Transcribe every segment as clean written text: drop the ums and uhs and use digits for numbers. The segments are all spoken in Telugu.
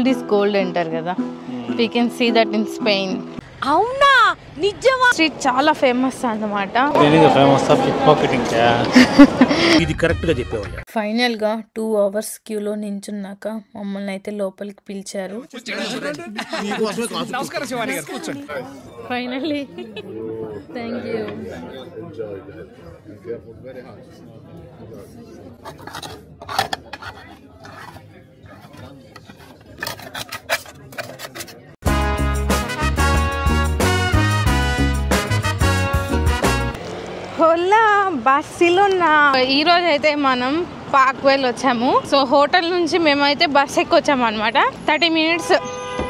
ఓల్డ్ ఈస్ గోల్డ్ అంటారు కదా. We can see that in Spain. అవునా, నిజమా? స్ట్రీట్ చాలా ఫేమస్ అన్నమాట. ఇది కరెక్ట్ గా చెప్పేవాళ్ళు. ఫైనల్ గా 2 hours క్యూలో నించున్నాక మమ్మల్ని అయితే లోపలికి పిలిచారు. Finally thank you. హోలా బార్సిలోనా. ఈ రోజు అయితే మనం పార్క్వెల్ వచ్చాము. సో హోటల్ నుంచి మేమైతే బస్ ఎక్కి వచ్చాము అనమాట. 30 minutes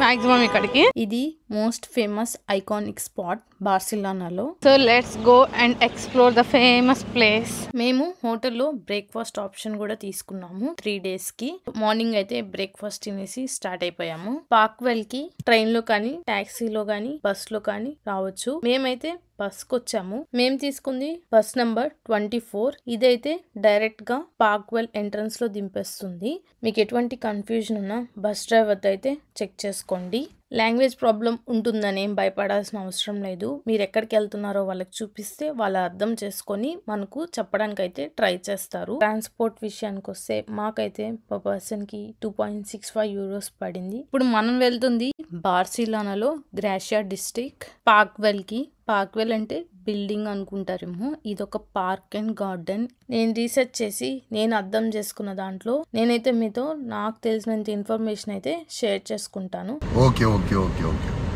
మాక్సిమం ఇక్కడికి. ఇది మోస్ట్ ఫేమస్ ఐకానిక్ స్పాట్ బార్సిలోనాలో. So let's go and explore the famous place. మేము హోటల్లో బ్రేక్ఫాస్ట్ ఆప్షన్ కూడా తీసుకున్నాము 3 days కి. మార్నింగ్ అయితే బ్రేక్ఫాస్ట్ తినేసి స్టార్ట్ అయిపోయాము. పార్క్వెల్ కి ట్రైన్ లో కానీ, టాక్సీలో కానీ, బస్ లో కానీ రావచ్చు. మేమైతే బస్ కు వచ్చాము. మేము తీసుకుంది బస్ నంబర్ 24. ఇదైతే డైరెక్ట్ గా పార్క్వెల్ ఎంట్రన్స్ లో దింపేస్తుంది. మీకు ఎటువంటి కన్ఫ్యూజన్ ఉన్నా బస్ డ్రైవర్ అయితే చెక్ చేసుకోండి. లాంగ్వేజ్ ప్రాబ్లం ఉంటుందని ఏం భయపడాల్సిన అవసరం లేదు. మీరు ఎక్కడికి వెళ్తున్నారో వాళ్ళకి చూపిస్తే వాళ్ళు అర్థం చేసుకొని మనకు చెప్పడానికి అయితే ట్రై చేస్తారు. ట్రాన్స్పోర్ట్ విషయానికి వస్తే మాకైతే పర్ పర్సన్ కి 2.65 euros పడింది. ఇప్పుడు మనం వెళ్తుంది బార్సిలోనాలో గ్రాషియా డిస్ట్రిక్ట్ పార్క్వెల్ కి. పార్క్వెల్ అంటే బిల్డింగ్ అనుకుంటారేమో. ఇదొక పార్క్ అండ్ గార్డెన్. నేను రీసెర్చ్ చేసి నేను అర్థం చేసుకున్న దాంట్లో నేనైతే మీతో నాకు తెలిసినంత ఇన్ఫర్మేషన్ అయితే షేర్ చేసుకుంటాను.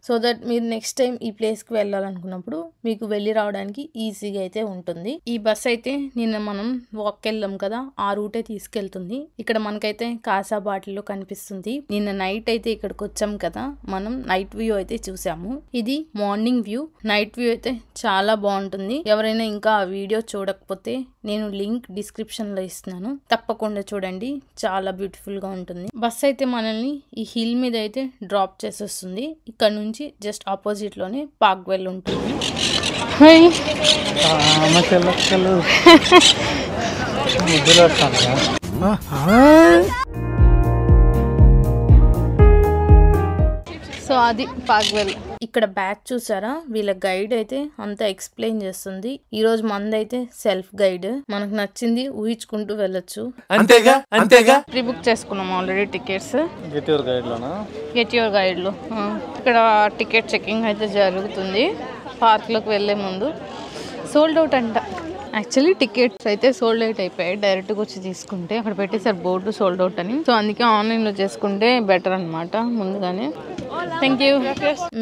సో దట్ మీరు నెక్స్ట్ టైం ఈ ప్లేస్ కి వెళ్ళాలనుకున్నప్పుడు మీకు వెళ్ళి రావడానికి ఈజీగా అయితే ఉంటుంది. ఈ బస్ అయితే నిన్న మనం వాక్ వెళ్ళాం కదా, ఆ రూటే తీసుకెళ్తుంది. ఇక్కడ మనకైతే కాసా బాటిల్లో కనిపిస్తుంది. నిన్న నైట్ అయితే ఇక్కడికి వచ్చాం కదా, మనం నైట్ వ్యూ అయితే చూసాము. ఇది మార్నింగ్ వ్యూ. నైట్ వ్యూ అయితే చాలా బాగుంటుంది. ఎవరైనా ఇంకా ఆ వీడియో చూడకపోతే నేను లింక్ డిస్క్రిప్షన్ లో ఇస్తున్నాను, తప్పకుండా చూడండి. చాలా బ్యూటిఫుల్ గా ఉంటుంది. బస్ అయితే మనల్ని ఈ హిల్ మీద అయితే డ్రాప్ చేసేస్తుంది. ఇక్కడ నుంచి జస్ట్ ఆపోజిట్ లోనే పార్క్వెల్ ఉంటుంది. సో అది పార్క్వెల్. ఇక్కడ బ్యాక్ చూసారా, వీళ్ళ గైడ్ అయితే అంతా ఎక్స్ప్లెయిన్ చేస్తుంది. ఈ రోజు మందైతే సెల్ఫ్ గైడ్. మనకు నచ్చింది ఊహించుకుంటూ వెళ్ళొచ్చు. అంతేగా ప్రీ బుక్ చేసుకున్నాం already tickets. Get your guide లో ఇక్కడ టికెట్ చెకింగ్ అయితే జరుగుతుంది. పార్క్ లోకి వెళ్లే ముందు సోల్డ్ అవుట్ అంట. యాక్చువల్లీ టికెట్స్ అయితే సోల్డ్ అవుట్ అయిపోయాయి. డైరెక్ట్ గా వచ్చి తీసుకుంటే అక్కడ పెట్టేసారు బోర్డు సోల్డ్ అవుట్ అని. సో అందుకే ఆన్లైన్ లో చేసుకుంటే బెటర్ అనమాట ముందుగానే. Thank you.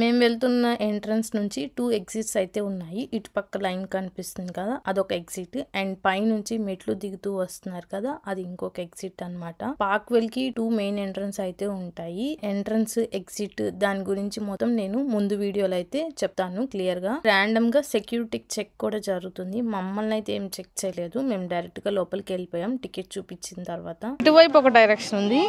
మేము వెళ్తున్న ఎంట్రన్స్ నుంచి 2 exits అయితే ఉన్నాయి. ఇటు పక్క లైన్ కనిపిస్తుంది కదా, అదొక ఎగ్జిట్. అండ్ పై నుంచి మెట్లు దిగుతూ వస్తున్నారు కదా, అది ఇంకొక ఎగ్జిట్ అనమాట. పార్క్వెల్ కి 2 main ఎంట్రన్స్ అయితే ఉంటాయి. ఎంట్రన్స్, ఎగ్జిట్ దాని గురించి మొత్తం నేను ముందు వీడియోలో అయితే చెప్తాను క్లియర్ గా. రాండమ్ గా సెక్యూరిటీ చెక్ కూడా జరుగుతుంది. మమ్మల్ని అయితే ఏం చెక్ చేయలేదు, మేము డైరెక్ట్ గా లోపలికి వెళ్ళిపోయాం టికెట్ చూపించిన తర్వాత. ఇటువైపు ఒక డైరెక్షన్ ఉంది,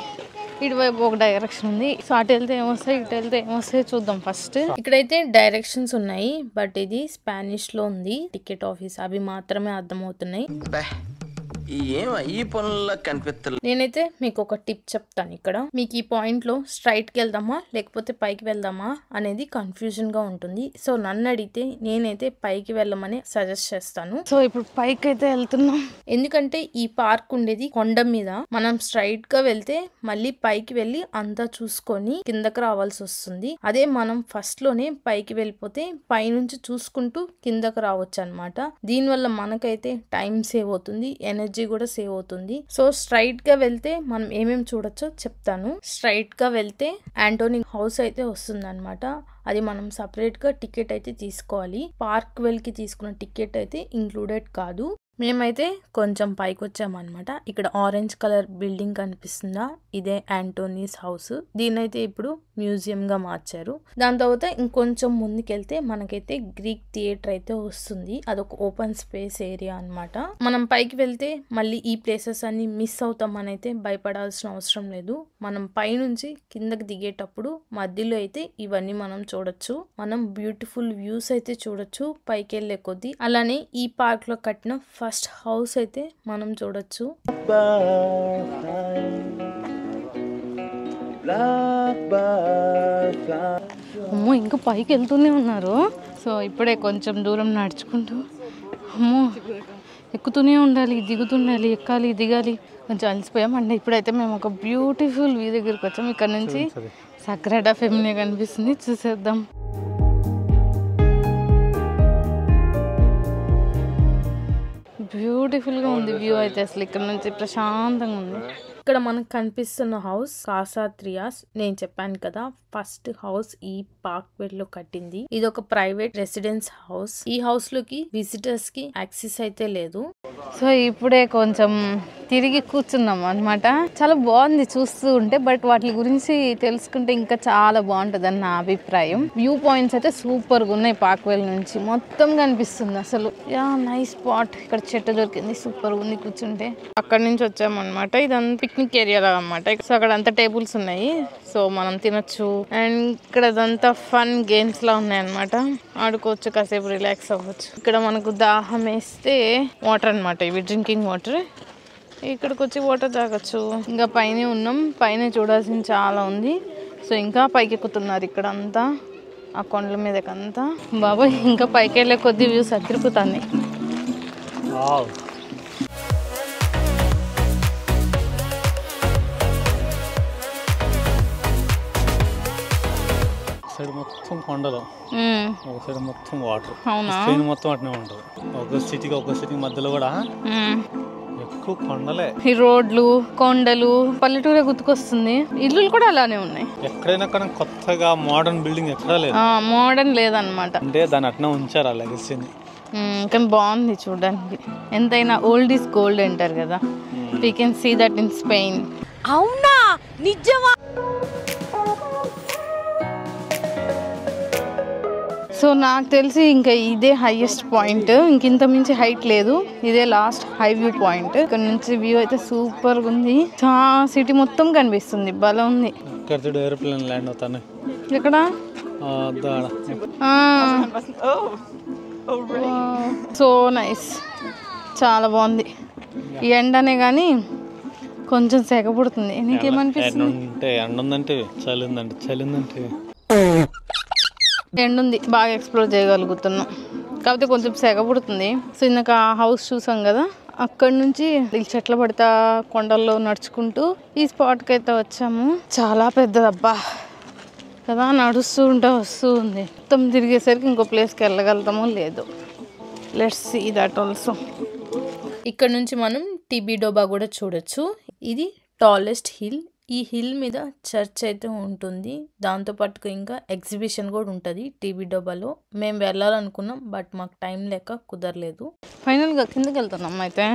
ఇటువైపు ఒక డైరెక్షన్ ఉంది. సో అటు వెళ్తే ఏమొస్తాయి, ఇటు వెళ్తే ఏమొస్తాయి చూద్దాం ఫస్ట్. ఇక్కడైతే డైరెక్షన్స్ ఉన్నాయి, బట్ ఇది స్పానిష్ లో ఉంది. టికెట్ ఆఫీస్ అవి మాత్రమే అర్థమవుతున్నాయి. నేనైతే మీకు ఒక టిప్ చెప్తాను. ఇక్కడ మీకు ఈ పాయింట్ లో స్ట్రైట్ కి వెళ్దామా లేకపోతే పైకి వెళ్దామా అనేది కన్ఫ్యూజన్ గా ఉంటుంది. సో నన్ను అడిగితే నేనైతే పైకి వెళ్ళమని సజెస్ట్ చేస్తాను. సో ఇప్పుడు పైకి అయితే వెళ్తున్నాం. ఎందుకంటే ఈ పార్క్ ఉండేది కొండ మీద. మనం స్ట్రైట్ గా వెళ్తే మళ్ళీ పైకి వెళ్ళి అంతా చూసుకొని కిందకి రావాల్సి వస్తుంది. అదే మనం ఫస్ట్ లోనే పైకి వెళ్ళిపోతే పైనుంచి చూసుకుంటూ కిందకి రావచ్చు అనమాట. దీనివల్ల మనకైతే టైం సేవ్ అవుతుంది, ఎనర్జీ కూడా సేవ్ అవుతుంది. సో స్ట్రైట్ గా వెళ్తే మనం ఏమేమి చూడొచ్చో చెప్తాను. స్ట్రైట్ గా వెళ్తే ఆంటోనీ హౌస్ అయితే వస్తుంది అనమాట. అది మనం సపరేట్ గా టికెట్ అయితే తీసుకోవాలి. పార్క్వెల్ కి తీసుకున్న టికెట్ అయితే ఇంక్లూడెడ్ కాదు. మేమైతే కొంచెం పైకి వచ్చామన్నమాట. ఇక్కడ ఆరెంజ్ కలర్ బిల్డింగ్ కనిపిస్తుందా, ఇదే ఆంటోనీస్ హౌస్. దీనైతే ఇప్పుడు మ్యూజియం గా మార్చారు. దాని తర్వాత ఇంకొంచెం ముందుకెళ్తే మనకైతే గ్రీక్ థియేటర్ అయితే వస్తుంది. అదొక ఓపెన్ స్పేస్ ఏరియా అన్నమాట. మనం పైకి వెళ్తే మళ్ళీ ఈ ప్లేసెస్ అన్ని మిస్ అవుతామని అయితే భయపడాల్సిన అవసరం లేదు. మనం పైనుంచి కిందకి దిగేటప్పుడు మధ్యలో అయితే ఇవన్నీ మనం చూడొచ్చు. మనం బ్యూటిఫుల్ వ్యూస్ అయితే చూడొచ్చు పైకి వెళ్ళే కొద్దీ. అలానే ఈ పార్క్ లో కట్టిన ఫస్ట్ హౌస్ అయితే మనం చూడొచ్చు. అమ్మో ఇంకా పైకి వెళ్తూనే ఉన్నారు. సో ఇప్పుడే కొంచెం దూరం నడుచుకుంటూ అమ్మో ఎక్కుతూనే ఉండాలి, దిగుతుండాలి, ఎక్కాలి, దిగాలి. కొంచెం అలసిపోయామండి. ఇప్పుడైతే మేము ఒక బ్యూటిఫుల్ వ్యూ దగ్గరికి వచ్చాము. ఇక్కడ నుంచి సగ్రాడా ఫెమిలియా కనిపిస్తుంది, చూసేద్దాం. బ్యూటిఫుల్గా ఉంది వ్యూ అయితే. అసలు ఇక్కడ నుంచి ప్రశాంతంగా ఉంది. ఇక్కడ మనకు కనిపిస్తున్న హౌస్ కాసా త్రియాస్. నేను చెప్పాను కదా ఫస్ట్ హౌస్ ఈ పార్క్వేర్ లో కట్టింది. ఇది ఒక ప్రైవేట్ రెసిడెన్స్ హౌస్. ఈ హౌస్ లోకి విజిటర్స్ కి యాక్సెస్ అయితే లేదు. సో ఇప్పుడే కొంచెం తిరిగి కూర్చున్నాం అనమాట. చాలా బాగుంది చూస్తూ ఉంటే. బట్ వాటి గురించి తెలుసుకుంటే ఇంకా చాలా బాగుంటది అని నా అభిప్రాయం. వ్యూ పాయింట్స్ అయితే సూపర్ గా ఉన్నాయి. పార్క్వేల్ నుంచి మొత్తం కనిపిస్తుంది అసలు. Yeah nice spot. ఇక్కడ చెట్టు దొరికింది, సూపర్ గా ఉంది కూర్చుంటే. అక్కడ నుంచి వచ్చామన్నమాట. ఇదంతా పిక్నిక్ ఏరియా లాగా అనమాట. సో అక్కడ అంతా టేబుల్స్ ఉన్నాయి, సో మనం తినొచ్చు. అండ్ ఇక్కడ అదంతా ఫన్ గేమ్స్ లా ఉన్నాయి అనమాట. ఆడుకోవచ్చు, కాసేపు రిలాక్స్ అవ్వచ్చు. ఇక్కడ మనకు దాహం వేస్తే వాటర్ అనమాట, ఇవి డ్రింకింగ్ వాటర్. ఇక్కడికి వచ్చి వాటర్ తాగొచ్చు. ఇంకా పైన ఉన్నాం, పైన చూడాల్సింది చాలా ఉంది. సో ఇంకా పైకి ఎక్కుతున్నారు ఇక్కడ అంతా, ఆ కొండల మీదకంతా. బాబాయ్ ఇంకా పైకి వెళ్ళే కొద్ది వ్యూస్ అతిరిపోతాయి. సైడ్ మొత్తం కొండలు, ఒక సైడ్ మొత్తం వాటర్. స్పెయిన్ మొత్తం అట్నే ఉంటుంది. ఒక సిటీకి మధ్యలో కూడా ఎక్కువ కొండలే. ఈ రోడ్లు, కొండలు, పల్లెటూరే గుర్తుకొస్తుంది. ఇల్లులు కూడా అలానే ఉన్నాయి. ఎక్కడైనా కానీ కొత్తగా మోడర్న్ బిల్డింగ్ ఎక్కడా లేదు. మోడర్న్ లేదనమాట. అంటే దాన్ని అట్నే ఉంచారు ఆ లెగసీని. కానీ బాగుంది చూడడానికి. ఎంతైనా ఓల్డ్ ఈస్ గోల్డ్ అంటారు కదా. We can see that in Spain. అవునా, నిజమా? సో నాకు తెలిసి ఇంకా ఇదే హైయెస్ట్ పాయింట్. ఇంకింత మించి హైట్ లేదు. ఇదే లాస్ట్ హై వ్యూ పాయింట్. ఇక్కడ నుంచి వ్యూ అయితే సూపర్ గా ఉంది. సిటీ మొత్తం కనిపిస్తుంది, భలే ఉంది. ఏరోప్లేన్ ల్యాండ్ అవుతాను. ఎక్కడ? సో నైస్, చాలా బాగుంది. ఈ ఎండనే కానీ కొంచెం సెగ పుడుతుంది. నీకేమనిపిస్తుంది? ఎండుంది, బాగా ఎక్స్ప్లోర్ చేయగలుగుతున్నాం. కాకపోతే కొంచెం సెగ పుడుతుంది. సో ఇందాక హౌస్ చూసాం కదా, అక్కడి నుంచి చెట్ల పడతా కొండల్లో నడుచుకుంటూ ఈ స్పాట్కి అయితే వచ్చాము. చాలా పెద్దదబ్బా కదా, నడుస్తూ ఉంటే వస్తూ ఉంది. మొత్తం తిరిగేసరికి ఇంకో ప్లేస్కి వెళ్ళగలుగుతామో లేదో. Let's see that also. ఇక్కడ నుంచి మనం టీబీ డోబా కూడా చూడొచ్చు. ఇది టాలెస్ట్ హిల్. ఈ హిల్ మీద చర్చ్ అయితే ఉంటుంది. దాంతోపాటు ఇంకా ఎగ్జిబిషన్ కూడా ఉంటుంది టీబీ డోబాలో. మేము వెళ్ళాలనుకున్నాం, బట్ మాకు టైం లేక కుదరలేదు. ఫైనల్ గా కిందకి వెళ్తున్నాం అయితే.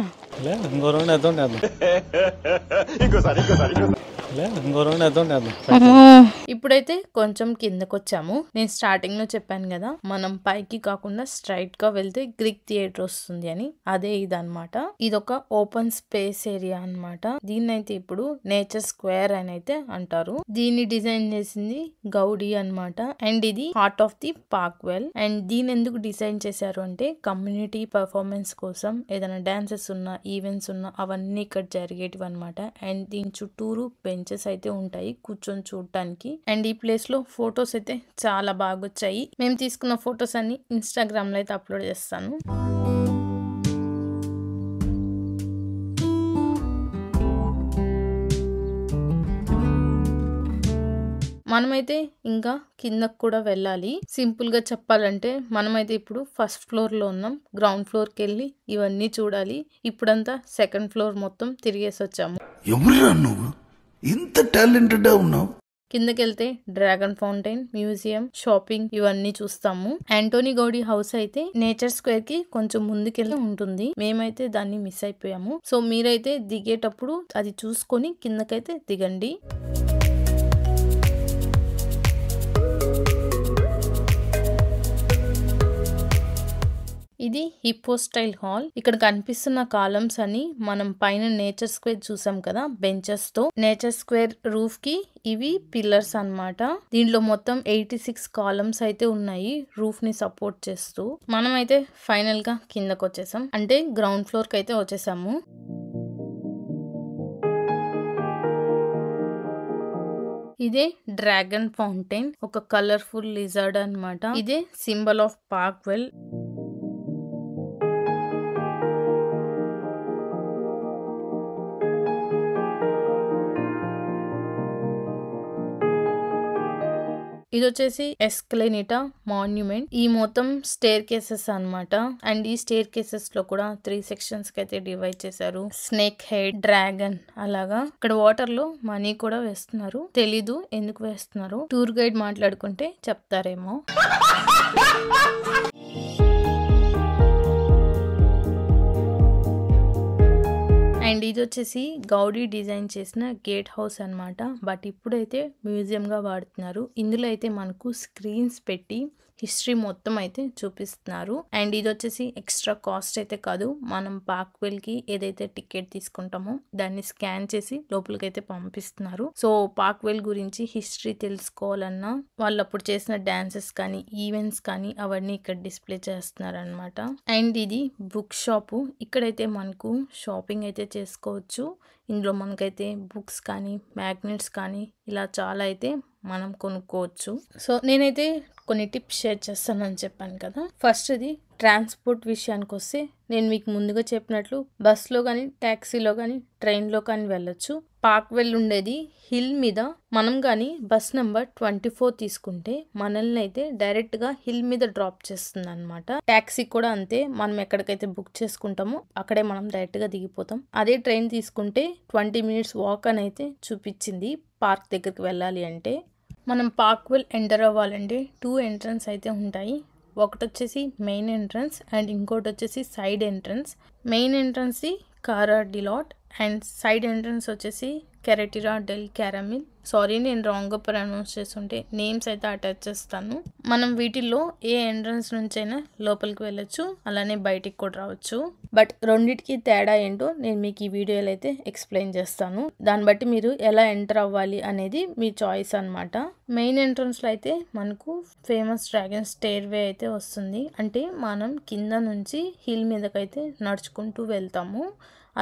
ఇప్పుడైతే కొంచెం కిందకు వచ్చాము. నేను స్టార్టింగ్ లో చెప్పాను కదా, మనం పైకి కాకుండా స్ట్రైట్ గా వెళ్తే గ్రీక్ థియేటర్ వస్తుంది అని. అదే ఇదన్నమాట. ఇదొక ఓపెన్ స్పేస్ ఏరియా అన్నమాట. దీన్ని అయితే ఇప్పుడు నేచర్ స్క్వేర్ అని అయితే అంటారు. దీన్ని డిజైన్ చేసింది గౌడీ అన్నమాట. అండ్ ఇది హార్ట్ ఆఫ్ ది పార్క్వెల్. అండ్ దీని ఎందుకు డిజైన్ చేశారు అంటే, కమ్యూనిటీ పర్ఫార్మెన్స్ కోసం ఏదైనా డాన్సెస్ ఉన్నా, ఈవెంట్స్ ఉన్నా అవన్నీ ఇక్కడ జరిగేటివి అనమాట. అండ్ దీని చుట్టూరు బెంచెస్ అయితే ఉంటాయి కూర్చొని చూడటానికి. అండ్ ఈ ప్లేస్ లో ఫొటోస్ అయితే చాలా బాగా వచ్చాయి. మేము తీసుకున్న ఫొటోస్ అన్ని ఇన్స్టాగ్రామ్ లో అయితే అప్లోడ్ చేస్తాను. మనమైతే ఇంకా కిందకు కూడా వెళ్ళాలి. సింపుల్ గా చెప్పాలంటే మనమైతే ఇప్పుడు ఫస్ట్ ఫ్లోర్ లో ఉన్నాం. గ్రౌండ్ ఫ్లోర్ కి వెళ్ళి ఇవన్నీ చూడాలి. ఇప్పుడంతా సెకండ్ ఫ్లోర్ మొత్తం తిరిగేసి వచ్చాము. ఎవరురా నువ్వు ఇంత టాలెంటెడ్ ఉన్నావు? కిందకెళ్తే డ్రాగన్ ఫౌంటైన్, మ్యూజియం, షాపింగ్ ఇవన్నీ చూస్తాము. యాంటోనీ గౌడీ హౌస్ అయితే నేచర్ స్క్వేర్ కి కొంచెం ముందుకెళ్ళి ఉంటుంది. మేమైతే దాన్ని మిస్ అయిపోయాము. సో మీరైతే దిగేటప్పుడు అది చూసుకొని కిందకైతే దిగండి. ఇది హిప్పో స్టైల్ హాల్. ఇక్కడ కనిపిస్తున్న కాలమ్స్ అని మనం పైన నేచర్ స్క్వేర్ చూసాం కదా బెంచెస్ తో. నేచర్ స్క్వేర్ రూఫ్ కి ఇవి పిల్లర్స్ అన్నమాట. దీంట్లో మొత్తం 86 కాలమ్స్ అయితే ఉన్నాయి రూఫ్ ని సపోర్ట్ చేస్తూ. మనం అయితే ఫైనల్ గా కిందకు వచ్చేసాం, అంటే గ్రౌండ్ ఫ్లోర్ కి అయితే వచ్చేసాము. ఇదే డ్రాగన్ ఫౌంటైన్, ఒక కలర్ఫుల్ లిజర్డ్ అన్నమాట. ఇదే సింబల్ ఆఫ్ పార్క్వెల్. ఇది వచ్చేసి ఎస్కలేనిటా మాన్యుమెంట్. ఈ మొత్తం స్టేర్ కేసెస్ అన్నమాట. అండ్ ఈ స్టేర్ కేసెస్ లో కూడా 3 సెక్షన్స్ కి అయితే డివైడ్ చేశారు. స్నేక్ హెడ్, డ్రాగన్ అలాగా. ఇక్కడ వాటర్ లో మనీ కూడా వేస్తున్నారు. తెలీదు ఎందుకు వేస్తున్నారు. టూర్ గైడ్ మాట్లాడుకుంటే చెప్తారేమో. అండ్ ఇది వచ్చేసి గౌడీ డిజైన్ చేసిన గేట్ హౌస్ అన్నమాట. బట్ ఇప్పుడైతే మ్యూజియం గా వాడుతున్నారు. ఇందులో అయితే మనకు స్క్రీన్స్ పెట్టి హిస్టరీ మొత్తం అయితే చూపిస్తున్నారు. అండ్ ఇది వచ్చేసి ఎక్స్ట్రా కాస్ట్ అయితే కాదు. మనం పార్క్వెల్ కి ఏదైతే టికెట్ తీసుకుంటామో దాన్ని స్కాన్ చేసి లోపలికి అయితే పంపిస్తున్నారు. సో పార్క్వెల్ గురించి హిస్టరీ తెలుసుకోవాలన్నా వాళ్ళు అప్పుడు చేసిన డాన్సెస్ కానీ ఈవెంట్స్ కానీ అవన్నీ ఇక్కడ డిస్ప్లే చేస్తున్నారు అనమాట. అండ్ ఇది బుక్ షాపు. ఇక్కడైతే మనకు షాపింగ్ అయితే చేసుకోవచ్చు. ఇందులో మనకైతే బుక్స్ కానీ మ్యాగ్నెట్స్ కానీ ఇలా చాలా అయితే మనం కొనుక్కోవచ్చు. సో నేనైతే కొన్ని టిప్స్ షేర్ చేస్తానని చెప్పాను కదా. ఫస్ట్ ఇది ట్రాన్స్పోర్ట్ విషయానికి వస్తే నేను మీకు ముందుగా చెప్పినట్లు బస్లో కానీ ట్యాక్సీలో కానీ ట్రైన్లో కానీ వెళ్ళొచ్చు. పార్క్వెల్ ఉండేది హిల్ మీద. మనం కానీ బస్ నెంబర్ 24 తీసుకుంటే మనల్ని అయితే డైరెక్ట్ గా హిల్ మీద డ్రాప్ చేస్తుంది అనమాట. ట్యాక్సీ కూడా అంతే. మనం ఎక్కడికైతే బుక్ చేసుకుంటామో అక్కడే మనం డైరెక్ట్ గా దిగిపోతాం. అదే ట్రైన్ తీసుకుంటే 20 మినిట్స్ వాక్ అని అయితే చూపించింది పార్క్ దగ్గరికి వెళ్ళాలి అంటే. మనం పార్క్వెల్ ఎంటర్ అవ్వాలంటే 2 ఎంట్రన్స్ అయితే ఉంటాయి. ఒకటి వచ్చేసి మెయిన్ ఎంట్రన్స్ అండ్ ఇంకోటి వచ్చేసి side entrance. Main entrance the కారా డిలాట్ అండ్ సైడ్ ఎంట్రన్స్ వచ్చేసి కెరటిరా డెల్ క్యారమిల్. సారీ నేను రాంగ్ గా ప్రొనౌన్స్ చేస్తుంటే నేమ్స్ అయితే అటాచ్ చేస్తాను. మనం వీటిల్లో ఏ ఎంట్రన్స్ నుంచైనా లోపలికి వెళ్ళొచ్చు, అలానే బయటికి కూడా రావచ్చు. బట్ రెండిటికి తేడా ఏంటో నేను మీకు ఈ వీడియోలో అయితే ఎక్స్ప్లెయిన్ చేస్తాను. దాన్ని బట్టి మీరు ఎలా ఎంటర్ అవ్వాలి అనేది మీ చాయిస్ అనమాట. మెయిన్ ఎంట్రన్స్ లో అయితే మనకు ఫేమస్ డ్రాగన్ స్టేర్ వే అయితే వస్తుంది. అంటే మనం కింద నుంచి హిల్ మీదకైతే నడుచుకుంటూ వెళ్తాము.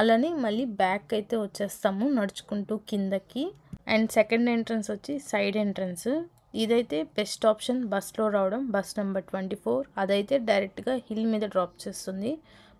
అలానే మళ్ళీ బ్యాక్ అయితే వచ్చేస్తాము నడుచుకుంటూ కిందకి. అండ్ సెకండ్ ఎంట్రన్స్ వచ్చి సైడ్ ఎంట్రన్స్. ఇదైతే బెస్ట్ ఆప్షన్ బస్లో రావడం. బస్ నెంబర్ 24 అదైతే డైరెక్ట్గా హిల్ మీద డ్రాప్ చేస్తుంది.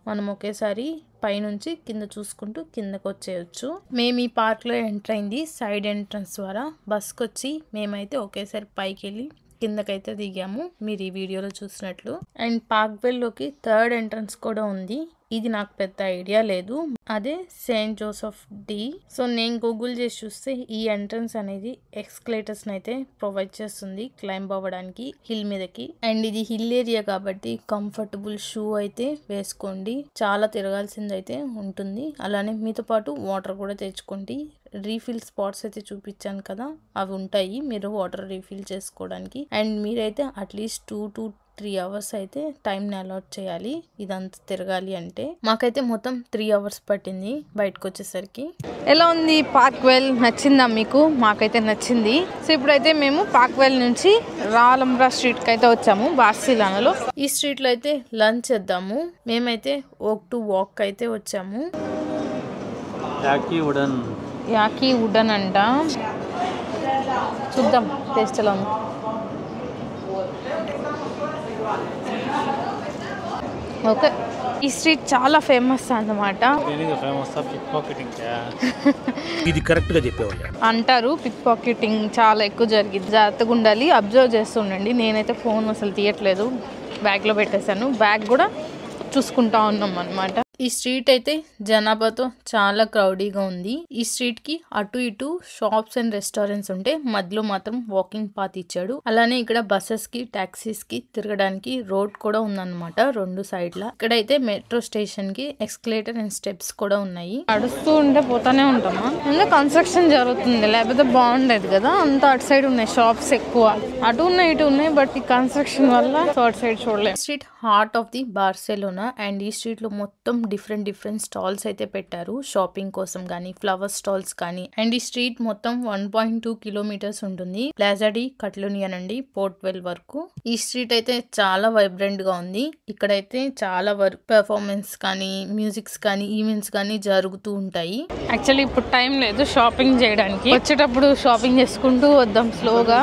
మనం ఒకేసారి పైనుంచి కింద చూసుకుంటూ కిందకు వచ్చేయచ్చు. మేము ఈ పార్క్లో ఎంటర్ అయింది సైడ్ ఎంట్రన్స్ ద్వారా. బస్కి వచ్చి మేమైతే ఒకేసారి పైకి వెళ్ళి కిందకైతే దిగాము, మీరు ఈ వీడియోలో చూసినట్లు. అండ్ పార్క్వెల్లోకి థర్డ్ ఎంట్రన్స్ కూడా ఉంది. ఇది నాకు పెద్ద ఐడియా లేదు. అదే సెయింట్ జోసెఫ్ డి. సో నేను గూగుల్ చేసి చూస్తే ఈ ఎంట్రన్స్ అనేది ఎక్స్కలేటర్స్ అయితే ప్రొవైడ్ చేస్తుంది క్లైంబ్ అవ్వడానికి హిల్ మీదకి. అండ్ ఇది హిల్ ఏరియా కాబట్టి కంఫర్టబుల్ షూ అయితే వేసుకోండి. చాలా తిరగాల్సింది అయితే ఉంటుంది. అలానే మీతో పాటు వాటర్ కూడా తెచ్చుకోండి. రీఫిల్ స్పాట్స్ అయితే చూపించాను కదా, అవి ఉంటాయి మీరు వాటర్ రీఫిల్ చేసుకోవడానికి. అండ్ మీరైతే అట్లీస్ట్ 2 to 3 అవర్స్ అయితే టైంని అలాట్ చేయాలి ఇదంతా తిరగాలి అంటే. మాకైతే మొత్తం 3 అవర్స్ పట్టింది బయటకు వచ్చేసరికి. ఎలా ఉంది పార్క్వెల్? నచ్చిందా మీకు? మాకైతే నచ్చింది. సో ఇప్పుడైతే మేము పార్క్వెల్ నుంచి రాలంబ్రా స్ట్రీట్కి అయితే వచ్చాము బార్సిలోనాలో. ఈ స్ట్రీట్లో అయితే లంచ్ చేద్దాము. మేమైతే ఓక్ టు వాక్ అయితే వచ్చాము. యాకీ వుడన్ అంట. చూద్దాం టేస్ట్ ఎలా ఉంది. ఓకే, ఈ స్ట్రీట్ చాలా ఫేమస్ అన్నమాట. ఇది కరెక్ట్ గా చెప్పేవాళ్ళు అంటారు పిక్ పాకెటింగ్ చాలా ఎక్కువ జరిగింది. జాగ్రత్తగా ఉండాలి, అబ్జర్వ్ చేస్తూ ఉండండి. నేనైతే ఫోన్ అసలు తీయట్లేదు, బ్యాగ్లో పెట్టేశాను. బ్యాగ్ కూడా చూసుకుంటా ఉన్నాం అనమాట. ఈ స్ట్రీట్ అయితే జనాభాతో చాలా క్రౌడీగా ఉంది. ఈ స్ట్రీట్ కి అటు ఇటు షాప్స్ అండ్ రెస్టారెంట్స్ ఉంటే మధ్యలో మాత్రం వాకింగ్ పాత్ ఇచ్చాడు. అలానే ఇక్కడ బస్సెస్ కి టాక్సీస్ కి తిరగడానికి రోడ్ కూడా ఉందన్నమాట 2 సైడ్ల. ఇక్కడైతే మెట్రో స్టేషన్ కి ఎస్కలేటర్ అండ్ స్టెప్స్ కూడా ఉన్నాయి. నడుస్తూ ఉంటే పోతానే ఉంటామా. ఎందుకు కన్స్ట్రక్షన్ జరుగుతుంది, లేకపోతే బాగుండేది కదా. అంత అటు సైడ్ ఉన్నాయి షాప్స్ ఎక్కువ, అటు ఉన్నాయి ఇటు ఉన్నాయి. బట్ ఈ కన్స్ట్రక్షన్ వల్ల అటు సైడ్ చూడలేదు. Street heart of the Barcelona. And ఈ స్ట్రీట్ లో మొత్తం డిఫరెంట్ స్టాల్స్ అయితే పెట్టారు షాపింగ్ కోసం గానీ, ఫ్లవర్ స్టాల్స్ కానీ. అండ్ ఈ స్ట్రీట్ మొత్తం 1.2 కిలోమీటర్స్ ఉంటుంది. ప్లాజా డి కట్లోనియా నుండి పోర్ట్వెల్ వరకు. ఈ స్ట్రీట్ అయితే చాలా వైబ్రెంట్ గా ఉంది. ఇక్కడైతే చాలా వర్క్ పెర్ఫార్మెన్స్ కానీ, మ్యూజిక్స్ కానీ, ఈవెంట్స్ కానీ జరుగుతూ ఉంటాయి. యాక్చువల్లీ ఇప్పుడు టైం లేదు షాపింగ్ చేయడానికి, వచ్చేటప్పుడు షాపింగ్ చేసుకుంటూ వద్దాం స్లోగా.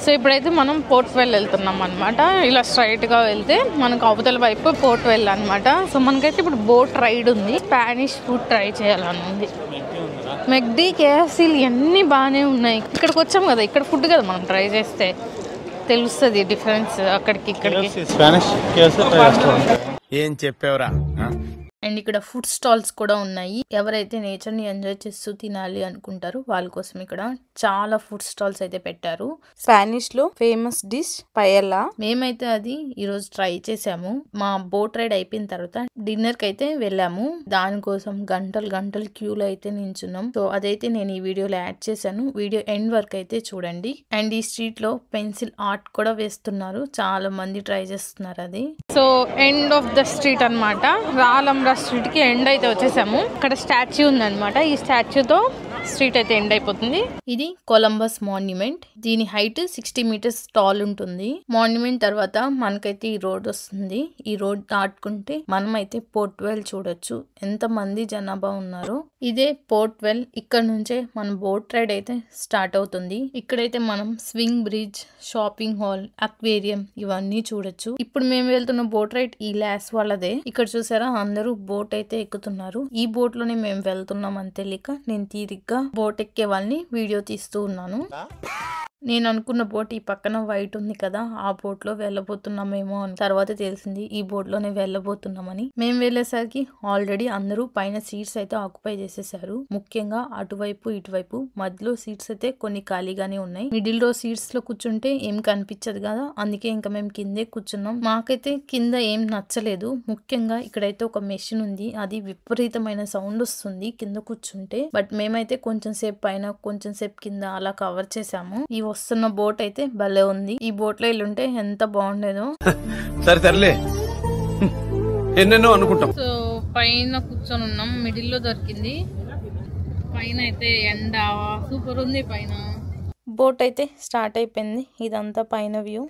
సో ఇప్పుడైతే మనం పోర్ట్వెల్ వెళ్తున్నాం అనమాట. ఇలా స్ట్రైట్ గా వెళ్తే మనకు అవతల వైపు పోర్ట్వెల్ అనమాట. సో మనకైతే ఇప్పుడు బోట్ రైడ్ ఉంది. స్పానిష్ ఫుడ్ ట్రై చేయాలని ఉంది. మెక్డీ, కేఎఫ్సీలు ఇవన్నీ బాగానే ఉన్నాయి. ఇక్కడికి వచ్చాం కదా, ఇక్కడ ఫుడ్ కదా మనం ట్రై చేస్తే తెలుస్తుంది డిఫరెన్స్ అక్కడికి ఇక్కడికి. ఏం చెప్పావురా? అండ్ ఇక్కడ ఫుడ్ స్టాల్స్ కూడా ఉన్నాయి. ఎవరైతే నేచర్ ని ఎంజాయ్ చేస్తూ తినాలి అనుకుంటారో వాళ్ళ కోసం ఇక్కడ చాలా ఫుడ్ స్టాల్స్ అయితే పెట్టారు. స్పానిష్ లో ఫేమస్ డిష్ పయల్లా. మేమైతే అది ఈ రోజు ట్రై చేసాము. మా బోట్ రైడ్ అయిపోయిన తర్వాత డిన్నర్ కి అయితే వెళ్ళాము. దానికోసం గంటలు క్యూలో అయితే నించున్నాం. సో అదైతే నేను ఈ వీడియోలో యాడ్ చేశాను. వీడియో ఎండ్ వరకు అయితే చూడండి. అండ్ ఈ స్ట్రీట్ లో పెన్సిల్ ఆర్ట్ కూడా వేస్తున్నారు. చాలా మంది ట్రై చేస్తున్నారు అది. So end of the street అనమాట. రాలంబ్రా స్ట్రీట్ కి ఎండ్ అయితే వచ్చేసాము. ఇక్కడ స్టాచ్యూ ఉందన్నమాట. ఈ స్టాచ్యూతో స్ట్రీట్ అయితే ఎండ్ అయిపోతుంది. ఇది కొలంబస్ మాన్యుమెంట్. దీని హైట్ 60 మీటర్స్ టాల్ ఉంటుంది. మాన్యుమెంట్ తర్వాత మనకైతే ఈ రోడ్ వస్తుంది. ఈ రోడ్ దాటుకుంటే మనం అయితే పోర్ట్వెల్ చూడొచ్చు. ఎంత మంది జనాభా ఉన్నారు. ఇదే పోర్ట్వెల్. ఇక్కడ నుంచే మన బోట్ రైడ్ అయితే స్టార్ట్ అవుతుంది. ఇక్కడైతే మనం swing bridge, shopping hall, aquarium ఇవన్నీ చూడొచ్చు. ఇప్పుడు మేము వెళ్తున్న బోట్ రైడ్ ఈ లాస్ వాళ్ళదే. ఇక్కడ చూసారా అందరూ బోట్ అయితే ఎక్కుతున్నారు. ఈ బోట్ లోనే మేము వెళ్తున్నాం అని తెలియక నేను తీరిగ్గా బోట్ ఎక్కే వాళ్ళని వీడియో తీస్తూ ఉన్నాను. నేను అనుకున్న బోట్ ఈ పక్కన వైట్ ఉంది కదా, ఆ బోట్ లో వెళ్ళబోతున్నామేమో అని తర్వాత తెలిసింది ఈ బోట్ లోనే వెళ్ళబోతున్నామని. మేము వెళ్ళేసరికి ఆల్రెడీ అందరూ పైన సీట్స్ అయితే ఆక్యుపై చేసేసారు. ముఖ్యంగా అటువైపు ఇటువైపు మధ్యలో సీట్స్ అయితే కొన్ని ఖాళీగానే ఉన్నాయి. మిడిల్ రో సీట్స్ లో కూర్చుంటే ఏం కనిపించదు కదా, అందుకే ఇంకా మేము కిందే కూర్చున్నాం. మాకైతే కింద ఏం నచ్చలేదు. ముఖ్యంగా ఇక్కడైతే ఒక మెషిన్ ఉంది, అది విపరీతమైన సౌండ్ వస్తుంది కింద కూర్చుంటే. బట్ మేమైతే కొంచెం సేపు పైన కొంచెం సేపు కింద అలా కవర్ చేసాము. ఈ వస్తున్న బోట్ అయితే భలే ఉంది. ఈ బోట్ లో వెళ్ళుంటే ఎంత బాగుండేదో. సరే ఎన్నెన్నో అనుకుంటాం. సో పైన కూర్చొని ఉన్నాం. మిడిల్ లో దొరికింది. పైన అయితే ఎండ సూపర్ ఉంది. పైన బోట్ అయితే స్టార్ట్ అయిపోయింది. ఇదంతా పైన వ్యూ.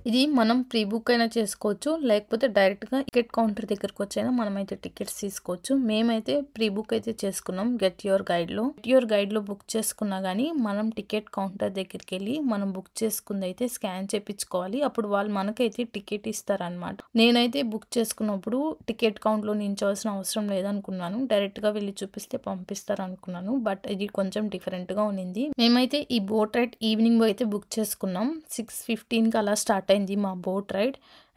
ఇది మనం ప్రీ బుక్ అయినా చేసుకోవచ్చు, లేకపోతే డైరెక్ట్ గా టికెట్ కౌంటర్ దగ్గరకు వచ్చైనా మనం అయితే టికెట్స్ తీసుకోవచ్చు. మేమైతే ప్రీ బుక్ అయితే చేసుకున్నాం గెట్ యువర్ గైడ్ లో. గెట్ యువర్ గైడ్ లో బుక్ చేసుకున్నా గానీ మనం టికెట్ కౌంటర్ దగ్గరికి వెళ్ళి మనం బుక్ చేసుకుంది అయితే స్కాన్ చేపించుకోవాలి. అప్పుడు వాళ్ళు మనకైతే టికెట్ ఇస్తారనమాట. నేనైతే బుక్ చేసుకున్నప్పుడు టికెట్ కౌంట్ లో నించవలసిన అవసరం లేదనుకున్నాను. డైరెక్ట్ గా వెళ్ళి చూపిస్తే పంపిస్తారు అనుకున్నాను. బట్ ఇది కొంచెం డిఫరెంట్ గా ఉన్నింది. మేమైతే ఈ బోట్ రైడ్ ఈవినింగ్ అయితే బుక్ చేసుకున్నాం. 6:15 కి అలా స్టార్ట్ అయింది మా బోట్ రైడ్.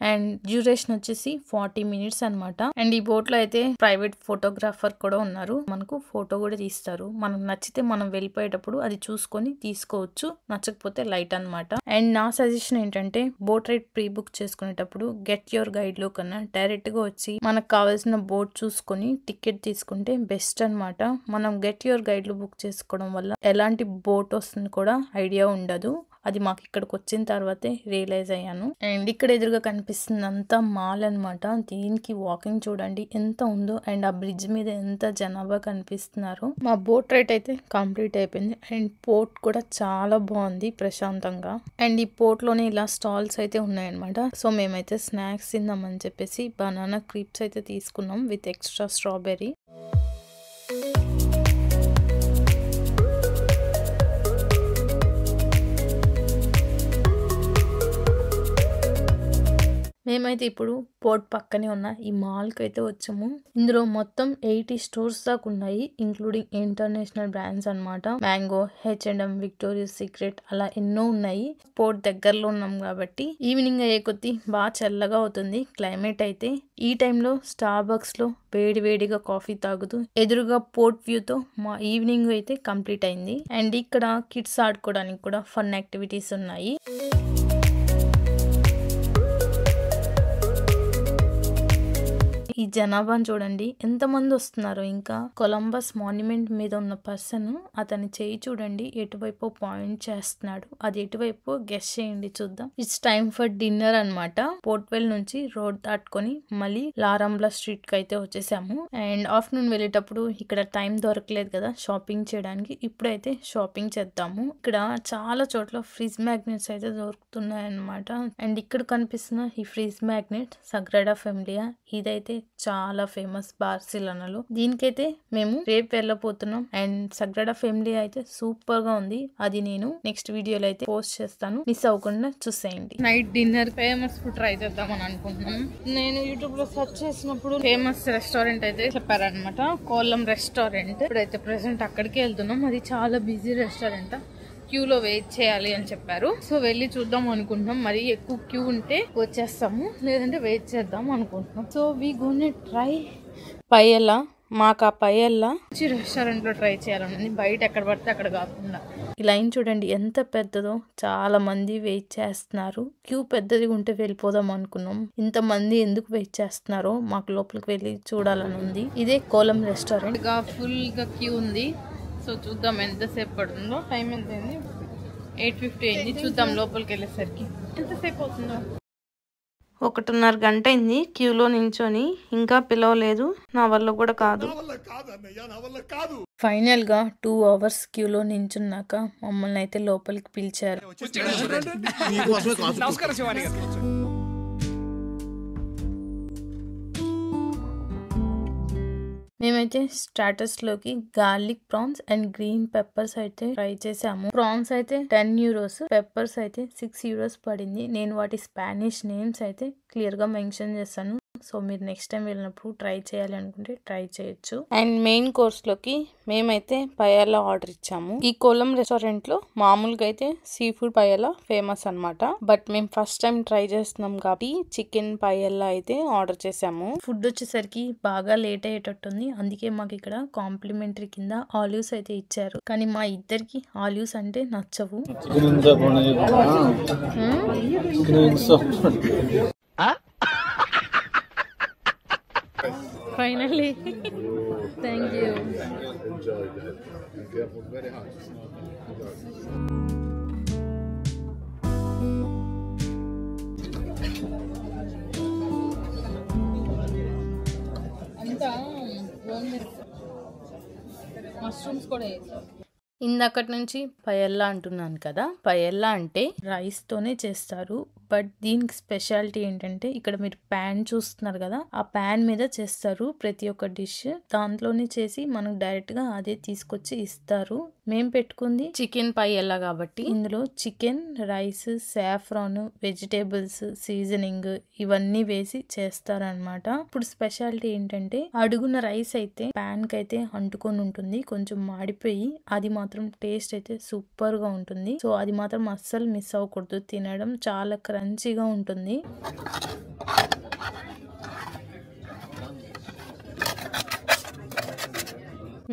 అండ్ డ్యూరేషన్ వచ్చేసి 40 minutes అనమాట. అండ్ ఈ బోట్ లో అయితే ప్రైవేట్ ఫోటోగ్రాఫర్ కూడా ఉన్నారు. మనకు ఫోటో కూడా తీస్తారు. మనకు నచ్చితే మనం వెళ్ళిపోయేటప్పుడు అది చూసుకొని తీసుకోవచ్చు, నచ్చకపోతే లైట్ అనమాట. అండ్ నా సజెషన్ ఏంటంటే బోట్ రైడ్ ప్రీ బుక్ చేసుకునేటప్పుడు గెట్ యువర్ గైడ్ లో కన్నా డైరెక్ట్ గా వచ్చి మనకు కావాల్సిన బోట్ చూసుకొని టికెట్ తీసుకుంటే బెస్ట్ అనమాట. మనం గెట్ యువర్ గైడ్ లో బుక్ చేసుకోవడం వల్ల ఎలాంటి బోట్ వస్తుంది కూడా ఐడియా ఉండదు. అది మాకు ఇక్కడికి వచ్చిన తర్వాతే రియలైజ్ అయ్యాను. అండ్ ఇక్కడ ఎదురుగా కనిపిస్తుంది అంతా మాల్ అనమాట. దీనికి వాకింగ్ చూడండి ఎంత ఉందో. అండ్ ఆ బ్రిడ్జ్ మీద ఎంత జనాభా కనిపిస్తున్నారు. మా బోట్ రైడ్ అయితే కంప్లీట్ అయిపోయింది. అండ్ పోర్ట్ కూడా చాలా బాగుంది ప్రశాంతంగా. అండ్ ఈ పోర్ట్ లోనే ఇలా స్టాల్స్ అయితే ఉన్నాయన్నమాట. సో మేమైతే స్నాక్స్ తిందామని చెప్పేసి బనానా క్రీప్స్ అయితే తీసుకున్నాం విత్ ఎక్స్ట్రా స్ట్రాబెర్రీ. మేమైతే ఇప్పుడు పోర్ట్ పక్కనే ఉన్న ఈ మాల్కి అయితే వచ్చాము. ఇందులో మొత్తం 80 స్టోర్స్ దాకా ఉన్నాయి, ఇంక్లూడింగ్ ఇంటర్నేషనల్ బ్రాండ్స్ అన్నమాట. మ్యాంగో, H&M, విక్టోరియస్ సీక్రెట్ అలా ఎన్నో ఉన్నాయి. పోర్ట్ దగ్గరలో ఉన్నాం కాబట్టి ఈవినింగ్ అయ్యే కొద్దీ బాగా చల్లగా అవుతుంది క్లైమేట్ అయితే. ఈ టైంలో స్టార్ బక్స్ లో వేడిగా కాఫీ తాగుతూ ఎదురుగా పోర్ట్ వ్యూ తో మా ఈవినింగ్ అయితే కంప్లీట్ అయింది. అండ్ ఇక్కడ కిడ్స్ ఆడుకోవడానికి కూడా ఫన్ యాక్టివిటీస్ ఉన్నాయి. ఈ జనాభాను చూడండి ఎంతమంది వస్తున్నారు. ఇంకా కొలంబస్ మాన్యుమెంట్ మీద ఉన్న పర్సన్ అతని చేయి చూడండి ఎటువైపు పాయింట్ చేస్తున్నాడు, అది ఎటువైపు గెస్ చేయండి చూద్దాం. ఇట్స్ టైమ్ ఫర్ డిన్నర్ అన్నమాట. పోర్ట్వెల్ నుంచి రోడ్ దాటుకొని మళ్ళీ లారంబ్లా స్ట్రీట్ కి అయితే వచ్చేసాము. అండ్ ఆఫ్టర్నూన్ వెళ్ళేటప్పుడు ఇక్కడ టైం దొరకలేదు కదా షాపింగ్ చేయడానికి, ఇప్పుడైతే షాపింగ్ చేద్దాము. ఇక్కడ చాలా చోట్ల ఫ్రిజ్ మ్యాగ్నెట్స్ అయితే దొరుకుతున్నాయి అన్నమాట. అండ్ ఇక్కడ కనిపిస్తున్న ఈ ఫ్రిజ్ మ్యాగ్నెట్ సగ్రాడా ఫెమిలియా, ఇదైతే చాలా ఫేమస్ బార్సిలోనాలో. దీనికైతే మేము రేపు వెళ్ళబోతున్నాం. అండ్ సగ్రాడా ఫెమిలియా అయితే సూపర్ గా ఉంది, అది నేను నెక్స్ట్ వీడియోలో అయితే పోస్ట్ చేస్తాను, మిస్ అవ్వకుండా చూసేయండి. Night dinner famous food try చేద్దామని అనుకుంటున్నాను. నేను యూట్యూబ్ లో సెర్చ్ చేసినప్పుడు ఫేమస్ రెస్టారెంట్ అయితే చెప్పారనమాట, కోలం రెస్టారెంట్. ఇప్పుడైతే ప్రెసెంట్ అక్కడికి వెళ్తున్నాం. అది చాలా బిజీ రెస్టారెంట్, క్యూలో వెయిట్ చేయాలి అని చెప్పారు. సో వెళ్ళి చూద్దాం అనుకుంటున్నాం. మరి ఎక్కువ క్యూ ఉంటే వచ్చేస్తాము, లేదంటే వెయిట్ చేద్దాం అనుకుంటున్నాం. So we gonna try పయ్యల్లా. మాకు ఆ పయ్యల్లా రెస్టారెంట్ లో ట్రై చేయాలని, బయట ఎక్కడ పడితే అక్కడ కాకుండా. ఈ లైన్ చూడండి ఎంత పెద్దదో, చాలా మంది వెయిట్ చేస్తున్నారు. క్యూ పెద్దది ఉంటే వెళ్ళిపోదాం అనుకున్నాం, ఇంతమంది ఎందుకు వెయిట్ చేస్తున్నారో మాకు లోపలికి వెళ్ళి చూడాలని ఉంది. ఇదే కోలం రెస్టారెంట్. ఫుల్ గా క్యూ ఉంది. సో చూద్దాం ఎంతసేపు పడుతుందో. టైం ఎంత అయింది? 8:50 అయింది. చూద్దాం లోపలికి వెళ్ళేసరికి ఎంతసేపు అవుతుందో. 1:30 గంట అయింది క్యూలో నించొని, ఇంకా పిలవలేదు. నా వల్ల కూడా కాదు. ఫైనల్ గా 2 hours క్యూలో నించున్నాక మమ్మల్ని అయితే లోపలికి పిలిచారు. మేమైతే స్టార్టర్స్ లోకి garlic prawns and green peppers అయితే ట్రై చేసాము. ప్రాన్స్ అయితే 10 euros, పెప్పర్స్ అయితే 6 euros పడింది. నేను వాటి స్పానిష్ నేమ్స్ అయితే క్లియర్ గా మెన్షన్ చేస్తాను, సో మీరు నెక్స్ట్ టైం వెళ్ళినప్పుడు ట్రై చేయాలి అనుకుంటే ట్రై చేయొచ్చు. అండ్ మెయిన్ కోర్స్ లోకి మేమైతే పయాలా ఆర్డర్ ఇచ్చాము. ఈ కోలం రెస్టారెంట్ లో మామూలుగా అయితే సీ ఫుడ్ పయాలా ఫేమస్ అన్నమాట, బట్ మేము ఫస్ట్ టైం ట్రై చేస్తున్నాం కాబట్టి చికెన్ పయాలా అయితే ఆర్డర్ చేసాము. ఫుడ్ వచ్చేసరికి బాగా లేట్ అయ్యేటట్టుంది, అందుకే మాకు ఇక్కడ కాంప్లిమెంటరీ కింద ఆలివ్స్ అయితే ఇచ్చారు. కానీ మా ఇద్దరికి ఆలివ్స్ అంటే నచ్చవు. Finally thank you. అంతా మష్రూమ్స్ కూడా వేసారు. ఇందాకటి నుంచి పయల్లా అంటున్నాను కదా, పయల్లా అంటే రైస్ తోనే చేస్తారు. బట్ దీనికి స్పెషాలిటీ ఏంటంటే ఇక్కడ మీరు ప్యాన్ చూస్తున్నారు కదా, ఆ ప్యాన్ మీద చేస్తారు ప్రతి ఒక్క డిష్. దాంట్లోనే చేసి మనకు డైరెక్ట్ గా అదే తీసుకొచ్చి ఇస్తారు. మేము పెట్టుకుంది చికెన్ పయల్లా కాబట్టి ఇందులో chicken, rice, saffron, vegetables, seasoning ఇవన్నీ వేసి చేస్తారనమాట. ఇప్పుడు స్పెషాలిటీ ఏంటంటే అడుగున రైస్ అయితే ప్యాన్ కి అయితే అంటుకొని ఉంటుంది, కొంచెం మాడిపోయి అది మాత్రం టేస్ట్ అయితే సూపర్ గా ఉంటుంది. సో అది మాత్రం అస్సలు మిస్ అవ్వకూడదు, తినడం చాలా క్రంచీగా ఉంటుంది.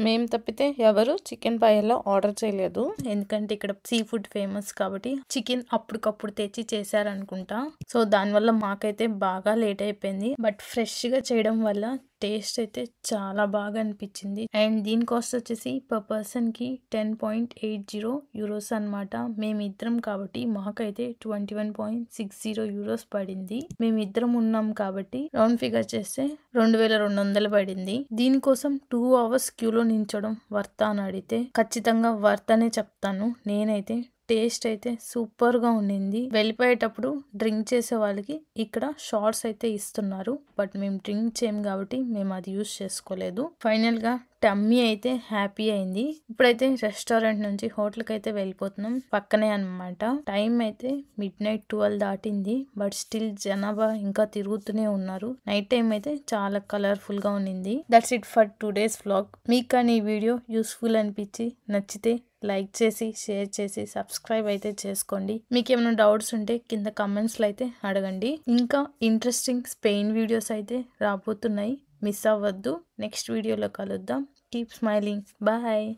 మేము తప్పితే ఎవరు చికెన్ పయల్లా ఆర్డర్ చేయలేదు, ఎందుకంటే ఇక్కడ సీ ఫుడ్ ఫేమస్ కాబట్టి చికెన్ అప్పటికప్పుడు తెచ్చి చేశారనుకుంటా. సో దానివల్ల మాకైతే బాగా లేట్ అయిపోయింది. బట్ ఫ్రెష్ గా చేయడం వల్ల టేస్ట్ అయితే చాలా బాగా అనిపించింది. అండ్ దీని కాస్ట్ వచ్చేసి పర్ పర్సన్ కి 10.80 euros అనమాట. మేమిద్దరం కాబట్టి మాకైతే 21.60 euros పడింది. మేమిద్దరం ఉన్నాం కాబట్టి రౌండ్ ఫిగర్ చేస్తే 2200 పడింది. దీనికోసం 2 hours క్యూలో నించడం వర్తా అని అడిగితే ఖచ్చితంగా వర్త్ అనే చెప్తాను. నేనైతే టేస్ట్ అయితే సూపర్ గా ఉండింది. వెళ్ళిపోయేటప్పుడు డ్రింక్ చేసే వాళ్ళకి ఇక్కడ షార్ట్స్ అయితే ఇస్తున్నారు. బట్ మేము డ్రింక్ చేయం కాబట్టి మేము అది యూజ్ చేసుకోలేదు. ఫైనల్ గా టమ్మీ అయితే హ్యాపీ అయింది. ఇప్పుడైతే రెస్టారెంట్ నుంచి హోటల్ కి అయితే వెళ్ళిపోతున్నాం. పక్కనే అన్నమాట. టైం అయితే midnight 12 దాటింది. బట్ స్టిల్ జనాభా ఇంకా తిరుగుతూనే ఉన్నారు. నైట్ టైం అయితే చాలా కలర్ఫుల్ గా ఉండింది. That's it for today's vlog. మీకు కానీ ఈ వీడియో యూస్ఫుల్ అనిపించి నచ్చితే లైక్ చేసి షేర్ చేసి సబ్స్క్రైబ్ అయితే చేసుకోండి. మీకు ఏమైనా డౌట్స్ ఉంటే కింద కమెంట్స్ లో అయితే అడగండి. ఇంకా ఇంట్రెస్టింగ్ స్పెయిన్ వీడియోస్ అయితే రాబోతున్నాయి. మిస్ అవ్వద్దు. నెక్స్ట్ వీడియోలో కలుద్దాం. Keep smiling. బాయ్.